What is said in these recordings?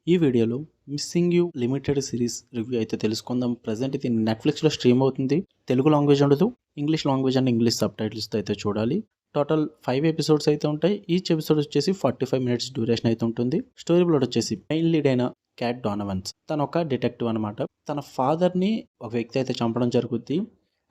ఈ వీడియోలో missing you limited series review అయితే తెలుసుకుందాం. ప్రజెంట్ ఇది నెట్ఫ్లిక్స్లో స్ట్రీమ్ అవుతుంది. తెలుగు లాంగ్వేజ్ ఉండదు, English language and English sub టైటిల్స్తో అయితే చూడాలి. టోటల్ 5 ఎపిసోడ్స్ అయితే ఉంటాయి. ఈచ్ ఎపిసోడ్ వచ్చేసి 45 మినిట్స్ డ్యూరేషన్ అయితే ఉంటుంది. స్టోరీ ప్లాట్ వచ్చేసి మెయిన్ లీడ్ అయిన క్యాట్ డోనవన్స్ తను ఒక డిటెక్టివ్ అనమాట. తన ఫాదర్ని ఒక వ్యక్తి అయితే చంపడం జరుగుద్ది.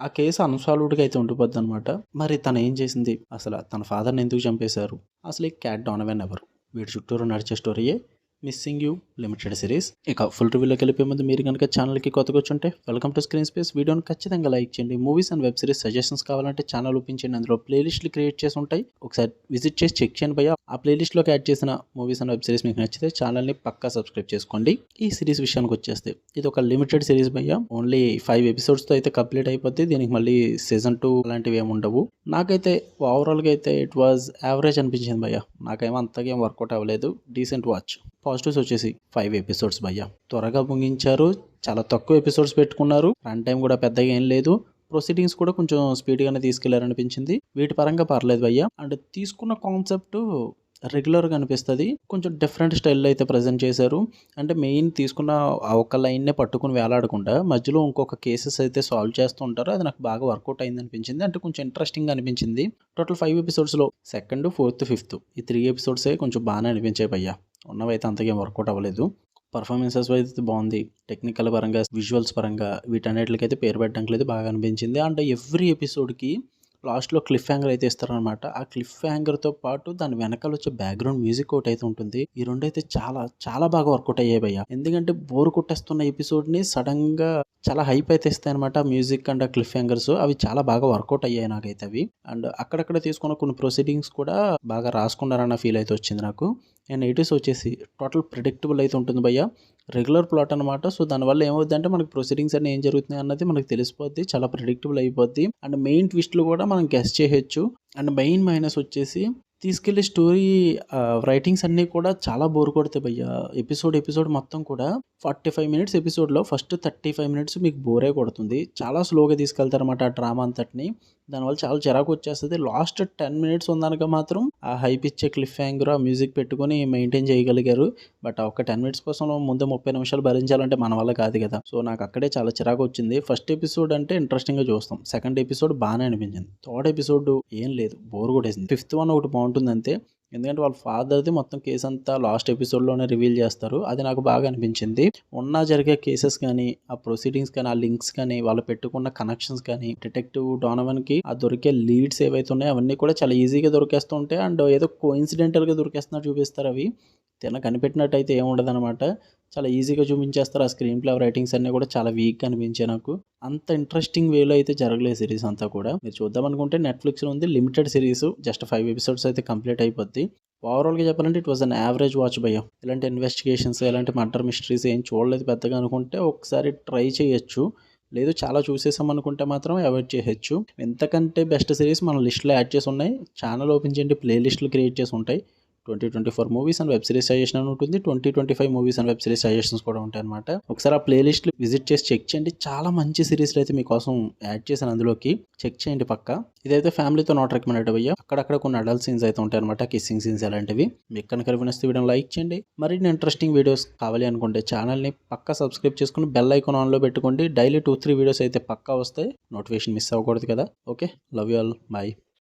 ఆ కేసు అన్సాల్వ్డ్గా అయితే ఉండిపోద్ది అనమాట. మరి తను ఏం చేసింది, అసలు తన ఫాదర్ని ఎందుకు చంపేశారు, అసలు ఈ క్యాట్ డోనవన్ ఎవరు, వీడి చుట్టూరు నడిచే స్టోరీయే మిస్సింగ్ యూ లిమిటెడ్ సిరీస్. ఇక ఫుల్ రివ్యూలోకి వెళ్ళిపోయే ముందు మీరు కనుక ఛానల్కి కొత్తగా వచ్చుంటే వెల్కమ్ టు స్క్రీన్ స్పేస్. వీడియోని ఖచ్చితంగా లైక్ చేయండి. Movies and web series suggestions కావాలంటే ఛానల్ ఓపెన్ చేయండి. అందులో ప్లేలిస్ట్లు క్రియేట్ చేసి ఉంటాయి, ఒకసారి విజిట్ చేసి చెక్ చేయండి భయ్య. ఆ ప్లేలిస్ట్లోకి యాడ్ చేసిన మూవీస్ అండ్ వెబ్ సిరీస్ మీకు నచ్చితే ఛానల్ని పక్కా సబ్స్క్రైబ్ చేసుకోండి. ఈ సిరీస్ విషయానికి వచ్చేస్తే ఇది ఒక లిమిటెడ్ సిరీస్ భయ్య. ఓన్లీ 5 ఎపిసోడ్స్తో అయితే కంప్లీట్ అయిపోద్ది. దీనికి మళ్ళీ సీజన్ 2 అలాంటివి ఏమి ఉండవు. నాకైతే ఓవరాల్గా అయితే ఇట్ వాజ్ యావరేజ్ అనిపించింది భయ్య. నాకేమో అంతగా ఏం వర్కౌట్ అవ్వలేదు. Decent watch. పాజిటివ్స్ వచ్చేసి 5 ఎపిసోడ్స్ భయ్య, త్వరగా ముగించారు. చాలా తక్కువ ఎపిసోడ్స్ పెట్టుకున్నారు. రన్ టైం కూడా పెద్దగా ఏం లేదు. ప్రొసీడింగ్స్ కూడా కొంచెం స్పీడ్గానే తీసుకెళ్లారనిపించింది. వీటి పరంగా పర్లేదు భయ్య. అండ్ తీసుకున్న కాన్సెప్ట్ రెగ్యులర్గా అనిపిస్తుంది. కొంచెం డిఫరెంట్ స్టైల్లో అయితే ప్రజెంట్ చేశారు. అంటే మెయిన్ తీసుకున్న ఒక లైన్నే పట్టుకుని వేలాడకుండా మధ్యలో ఇంకొక కేసెస్ అయితే సాల్వ్ చేస్తూ ఉంటారు. అది నాకు బాగా వర్కౌట్ అయింది అనిపించింది. అంటే కొంచెం ఇంట్రెస్టింగ్ అనిపించింది. టోటల్ 5 ఎపిసోడ్స్లో సెకండ్, ఫోర్త్, ఫిఫ్త్ ఈ 3 ఎపిసోడ్సే కొంచెం బాగానే అనిపించాయి భయ్య. ఉన్నవైతే అంతగా వర్కౌట్ అవ్వలేదు. పర్ఫార్మెన్సెస్ అయితే బాగుంది. టెక్నికల్ పరంగా, విజువల్స్ పరంగా వీటన్నిటికైతే పేరు పెట్టడానికి లేదు, బాగా అనిపించింది. అండ్ ఎవ్రీ ఎపిసోడ్కి లాస్ట్లో క్లిఫ్ హ్యాంగర్ అయితే ఇస్తారనమాట. ఆ క్లిఫ్ హ్యాంగర్తో పాటు దాని వెనకాల వచ్చే బ్యాక్గ్రౌండ్ మ్యూజిక్ ఒకటి అయితే ఉంటుంది. ఈ రెండు అయితే చాలా చాలా బాగా వర్కౌట్ అయ్యాయి భయ్య. ఎందుకంటే బోర్ కొట్టేస్తున్న ఎపిసోడ్ని సడన్గా చాలా హైప్ అయితే ఇస్తాయి అనమాట. మ్యూజిక్ అండ్ క్లిఫ్ హ్యాంగర్స్ అవి చాలా బాగా వర్కౌట్ అయ్యాయి నాకైతే అవి. అండ్ అక్కడక్కడ తీసుకున్న కొన్ని ప్రొసీడింగ్స్ కూడా బాగా రాసుకున్నారన్న ఫీల్ అయితే వచ్చింది నాకు. అండ్ ఎయిటీస్ వచ్చేసి టోటల్ ప్రిడిక్టబుల్ అయితే ఉంటుంది భయ్య. రెగ్యులర్ ప్లాట్ అనమాట. సో దానివల్ల ఏమవుద్ది అంటే మనకి ప్రొసీడింగ్స్ అన్ని ఏం జరుగుతున్నాయి అన్నది మనకు తెలిసిపోద్ది. చాలా ప్రిడిక్టబుల్ అయిపోద్ది. అండ్ మెయిన్ ట్విస్ట్లు కూడా మనం గెస్ చేయొచ్చు. అండ్ మెయిన్ మైనస్ వచ్చేసి తీసుకెళ్లే స్టోరీ రైటింగ్స్ అన్నీ కూడా చాలా బోర్ కొడతాయి భయ్య. ఎపిసోడ్ మొత్తం కూడా 45 మినిట్స్ ఎపిసోడ్లో ఫస్ట్ 35 మినిట్స్ మీకు బోరే కొడుతుంది. చాలా స్లోగా తీసుకెళ్తారన్నమాట ఆ డ్రామా అంతటిని. దానివల్ల చాలా చిరాకు వచ్చేస్తుంది. లాస్ట్ 10 మినిట్స్ ఉందనక మాత్రం ఆ హైప్ ఇచ్చే క్లిఫ్ హ్యాంగర్, ఆ మ్యూజిక్ పెట్టుకొని మెయింటైన్ చేయగలిగారు. బట్ ఆ ఒక్క 10 మినిట్స్ కోసం ముందు 30 నిమిషాలు భరించాలంటే మన వల్ల కాదు కదా. సో నాకు అక్కడే చాలా చిరాకు వచ్చింది. ఫస్ట్ ఎపిసోడ్ అంటే ఇంట్రెస్టింగ్గా చూస్తాం. సెకండ్ ఎపిసోడ్ బాగానే అనిపించింది. థర్డ్ ఎపిసోడ్ ఏం లేదు, బోర్ కొట్టేసింది. ఫిఫ్త్ వన్ ఒకటి బాగుంటుంది అంతే. ఎందుకంటే వాళ్ళ ఫాదర్ది మొత్తం కేసు అంతా లాస్ట్ ఎపిసోడ్లోనే రివీల్ చేస్తారు. అది నాకు బాగా అనిపించింది. జరిగే కేసెస్ కానీ, ఆ ప్రొసీడింగ్స్ కానీ, ఆ లింక్స్ కానీ, వాళ్ళు పెట్టుకున్న కనెక్షన్స్ కానీ, డిటెక్టివ్ డోనవన్కి ఆ దొరికే లీడ్స్ ఏవైతే ఉన్నాయో అవన్నీ కూడా చాలా ఈజీగా దొరికేస్తూ ఉంటాయి. అండ్ ఏదో కోఇన్సిడెంటల్గా దొరికేస్తున్నట్టు చూపిస్తారు. అవి కనిపెట్టినట్టు అయితే ఏముండదు అనమాట. చాలా ఈజీగా చూపించేస్తారు. ఆ స్క్రీన్ ప్లే రైటింగ్స్ అన్నీ కూడా చాలా వీక్గా అనిపించాయి నాకు. అంత ఇంట్రెస్టింగ్ వేలో అయితే జరగలేదు సిరీస్ అంతా కూడా. మీరు చూద్దాం అనుకుంటే నెట్ఫ్లిక్స్లో ఉంది. లిమిటెడ్ సిరీస్, జస్ట్ 5 ఎపిసోడ్స్ అయితే కంప్లీట్ అయిపోద్ది. ఓవరాల్గా చెప్పాలంటే it was an average watch భయ్య. ఇలాంటి ఇన్వెస్టిగేషన్స్, ఇలాంటి మర్డర్ మిస్టరీస్ ఏం చూడలేదు పెద్దగా అనుకుంటే ఒకసారి ట్రై చేయొచ్చు. లేదు చాలా చూసేసాం అనుకుంటే మాత్రం అవాయిడ్ చేయొచ్చు. ఎంతకంటే బెస్ట్ సిరీస్ మన లిస్ట్లో యాడ్ చేసి ఉన్నాయి. ఛానల్ ఓపెన్ చేయండి, ప్లే లిస్టులు క్రియేట్ చేసి ఉంటాయి. 2024 movies and web series suggestion అని ఉంటుంది. 2025 movies and web series suggestions కూడా ఉంటాయి అనమాట. ఒకసారి ఆ ప్లే లిస్ట్ విజిట్ చేసి చెక్ చేయండి. చాలా మంచి సిరీస్లు అయితే మీకోసం యాడ్ చేశాను, అందులోకి చెక్ చేయండి పక్క. ఇదైతే ఫ్యామిలీతో నాట్ రికమెండెడ్ అయ్యా. అక్కడక్కడ కొన్ని అడల్ట్ సీన్స్ అయితే ఉంటాయి అనమాట, కిస్సింగ్ సీన్స్ అలాంటివి. మీకు కనుక నచ్చితే వీడియోని లైక్ చేయండి. మరిన్ని ఇంట్రెస్టింగ్ వీడియోస్ కావాలి అనుకుంటే ఛానల్ని పక్కా సబ్స్క్రైబ్ చేసుకుని బెల్ ఐకాన్ ఆన్లో పెట్టుకోండి. డైలీ 2-3 వీడియోస్ అయితే పక్కా వస్తాయి. నోటిఫికేషన్ మిస్ అవ్వకూడదు కదా. Okay, love you all, bye.